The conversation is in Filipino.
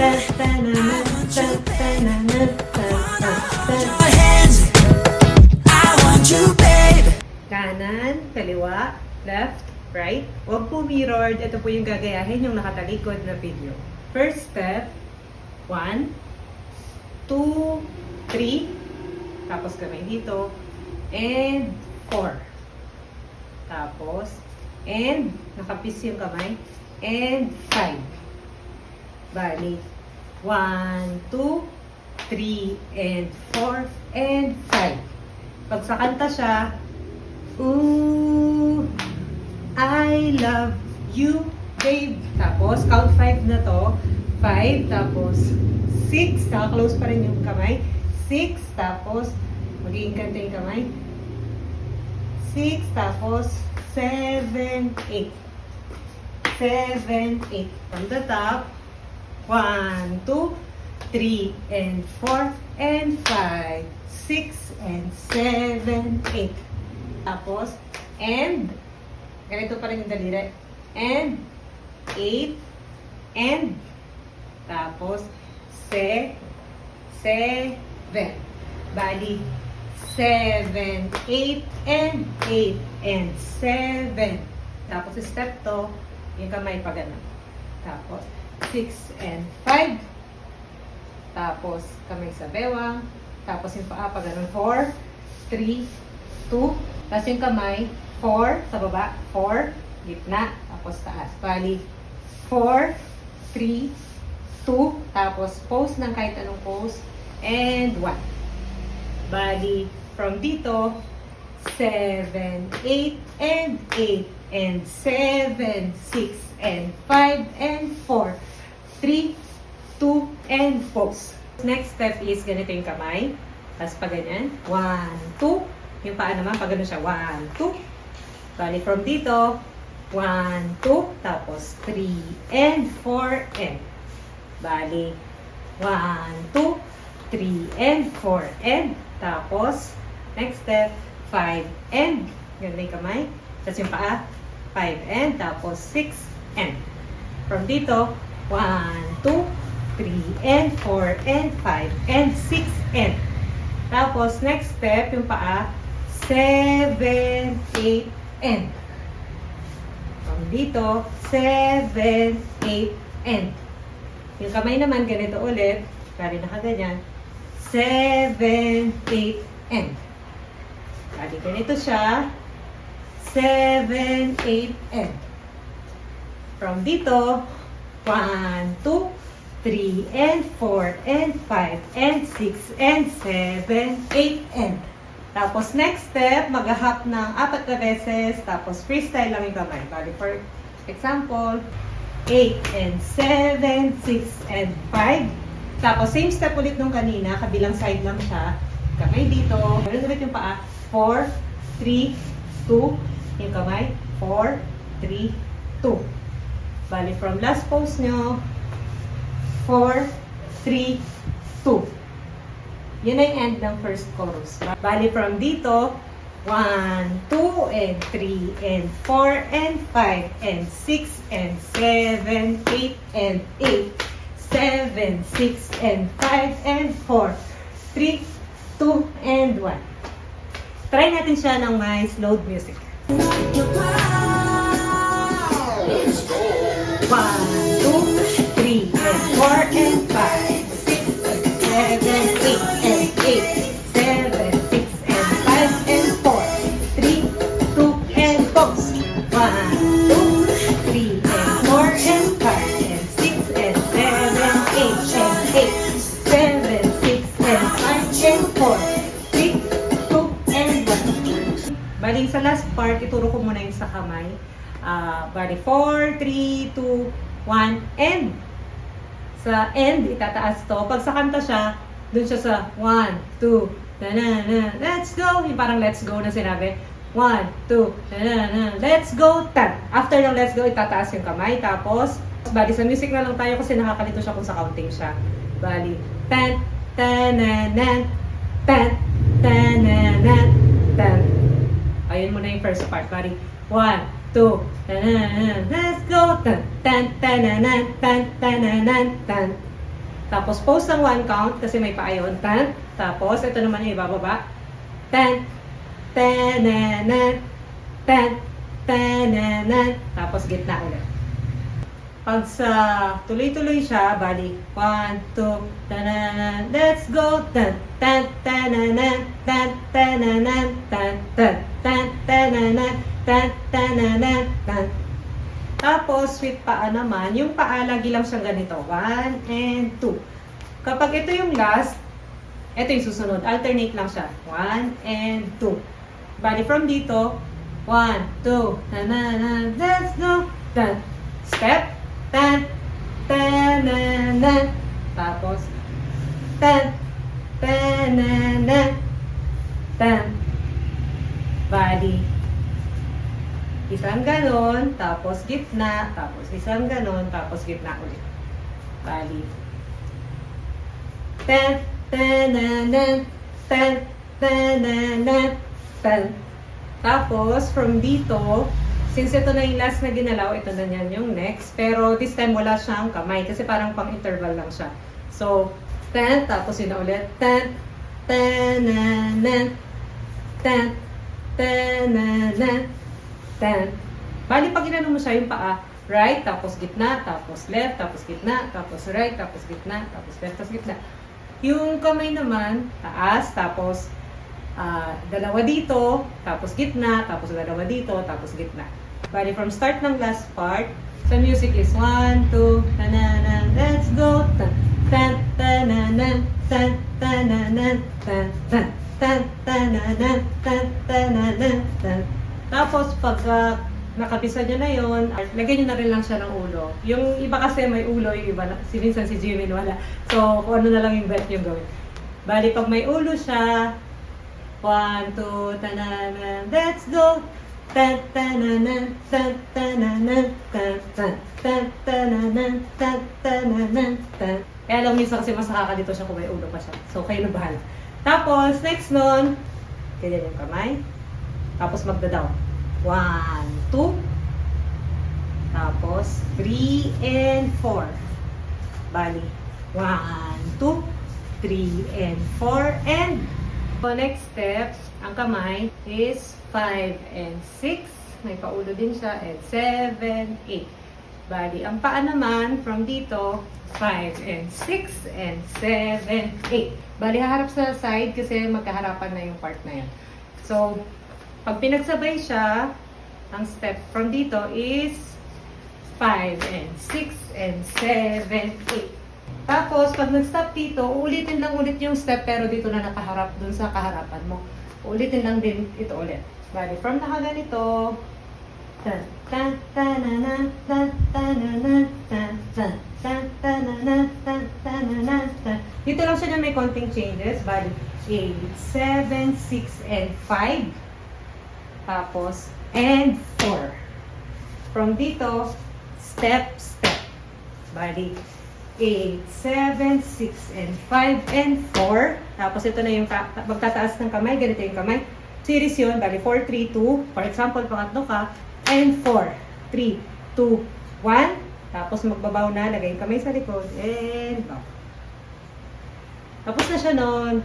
tan, tananan, tan, tananan, tan, tan, tan. Hands, I want you, babe. Kanan, kaliwa, left, right. Huwag po mirrored. Ito po yung gagayahin yung nakatalikod na video. First step, 1, 2, 3. Tapos kamay dito. And 4. Tapos, and nakapis yung kamay. And 5. Bali, 1, 2, 3, and 4, and 5. Pag sa kanta siya, ooh, I love you, babe. Tapos, count 5 na to. 5, tapos 6, naka-close pa rin yung kamay. 6, tapos magiging kanta yung kamay. 6, tapos 7, 8. 7, 8. From the top, 1, 2, 3, and 4, and 5, 6, and 7, 8. Tapos, and, ganito pa rin yung daliri. And, 8, and, tapos, 7. Bali, 7, 8, and 8, and 7. Tapos, step to, yung kamay pa ganun. Tapos, 6 and 5. Tapos, kamay sa bewang. Tapos, yung paa pa ganun. 4, 3, 2. Tapos, yung kamay, 4 sa baba. 4, gitna. Tapos, taas. Bali, 4, 3, 2, tapos pose ng kahit anong pose, and 1. Bali, from dito, 7, 8, and 8, and 7, 6, and 5, and 4, 3, 2, and pose. Next step is ganito yung kamay. Tapos pa ganyan. 1, 2. Yung paa naman, pag gano'n siya. 1, 2. Bali, from dito, 1, 2, tapos 3, and 4, and. Bali, 1, 2, 3, and 4, and. Tapos, next step, 5, and. Ganda yung kamay. Tapos yung paa, 5, and. Tapos 6, and. From dito, 1, 2, 3, and 4, and 5, and 6, and. Tapos, next step, yung paa, 7, 8, and. From dito, 7, 8, and. Yung kamay naman, ganito ulit. Bali nakaganyan. 7, 8, and. Bali ganito siya. 7, 8, and. From dito, 1, 2, 3, and 4, and 5, and 6, and 7, 8, and. Tapos next step, mag-hop ng 4 na beses. Tapos freestyle lang yung kamay. Bali for example, 8 and 7, 6 and 5. Tapos same step ulit nung kanina, kabilang side lang siya. Kamay dito. Meron ulit yung paa. 4, 3, 2. Yung kamay. 4, 3, 2. Bali from last pose nyo, 4, 3, 2. Yun ay end ng first chorus. Bali from dito, 1, 2, and 3, and 4, and 5, and 6, and 7, 8, and 8, 7, 6, and 5, and 4, 3, 2, and 1. Try natin siya ng may slowed music. 1, 2, 3, and 4, and 5, 6, and 7, 8, and 8, 7, 6, and 5, and 4, 3, 2, and pose. 1, 2, 3, and 4, and 5, and 6, and 7, 8, and 8, 7, 6, and 5, and 4, 3, 2, and 1. Bali sa last part, ituro ko muna yung sa kamay. Bali 4, 3, 2, 1, end. Sa end, itataas to. Pag sa kanta siya, dun siya sa 1, 2, na, let's go. Yung parang let's go na sinabi. 1, 2, na, let's go, tan. After ng let's go, itataas yung kamay. Tapos, bali sa music na lang tayo kasi nakakalito siya kung sa counting siya. Bali, tan, tananan, tan, tananan, tan. Ayun muna yung first part. Bali, 1, 2, let's go, tan, tan, tananan, tan, tananan, tan. Tapos pause ng 1 count kasi may paa yun. 10. Tapos ito naman yung ibababa. 10. 10, 10. 10. Tapos gitna ulit. Pag sa tuloy-tuloy siya, bali 1, 2, tananan, let's go, tan, tan, tananan, tan, tananan, tan, tan, tan, tananan, tan, tananan, tan. Tapos, with paa naman, yung paa lagi lang siyang ganito, 1 and 2. Kapag ito yung last, ito yung susunod, alternate lang siya, 1 and 2. Bali, from dito, 1, 2, tananan, let's go, tan, step, tan, tananan. Tapos, tan, tananan, tan. Bali. Isang ganon, tapos gitna, tapos isang ganon, tapos gitna ulit. Bali. Tan, tananan, tan, tananan, tan. Tapos, from dito, since ito na yung last na ginalaw, ito na yan yung next. Pero this time wala siyang kamay kasi parang pang-interval lang siya. So, 10, tapos yun na ulit. 10, 10, 10, 10, 10. Bali, pag ginano mo siya yung paa, right, tapos gitna, tapos left, tapos gitna, tapos right, tapos gitna, tapos left, tapos gitna. Yung kamay naman, taas, tapos dalawa dito, tapos gitna, tapos dalawa dito, tapos gitna. Bali, from start ng last part, sa music is 1, 2, tananan, let's go, tan, tan, tananan, tan, tananan, tan, tan, tan, tananan, tan, tananan, tan. Tapos, pag nakapisa nyo na yun, lagyan nyo na rin lang siya ng ulo. Yung iba kasi may ulo, yung iba, minsan si Jimmy wala. So, kung ano na lang yung bet yung gawin. Bali, pag may ulo siya, 1, 2, tananan, let's go! Tan, tananan, tan, tananan, tan, tan, tan, tananan, tan, tananan, tan. Kaya lang minsan kasi mas nakakadito siya kung may ulo pa siya. So, kayo na bahala. Tapos, next nun, ganyan yung kamay. Tapos, magda-down. 1, 2. Tapos, 3 and 4. Bali, 1, 2, 3 and 4. And, the next step, ang kamay is 5 and 6. May paulo din siya. And 7, 8. Bali, ang paa naman, from dito, 5 and 6 and 7, 8. Bali, haharap sa side kasi magkaharapan na yung part na yan. So, pag pinagsabay siya, ang step from dito is 5 and 6 and 7, 8. Tapos, pag nag-stop dito, ulitin lang ulit yung step pero dito na nakaharap dun sa kaharapan mo. Ulitin lang din ito ulit. Bali, from nakaganito, tan, tan, tananan, tan, tananan, tan, tan, tan, tananan, tan, tananan, tan. Dito lang siya na may konting changes. Bali, 8, 7, 6, and 5. Tapos, and 4. From dito, step, step. Bali, 8, 7, 6, and 5, and 4. Tapos, ito na yung magtataas ng kamay. Ganito yung kamay. Series yun. Bali, 4, 3, 2. For example, pangatlo ka. And 4, 3, 2, 1. Tapos, magbabaw na. Lagay yung kamay sa likod. And bow. Tapos na siya nun.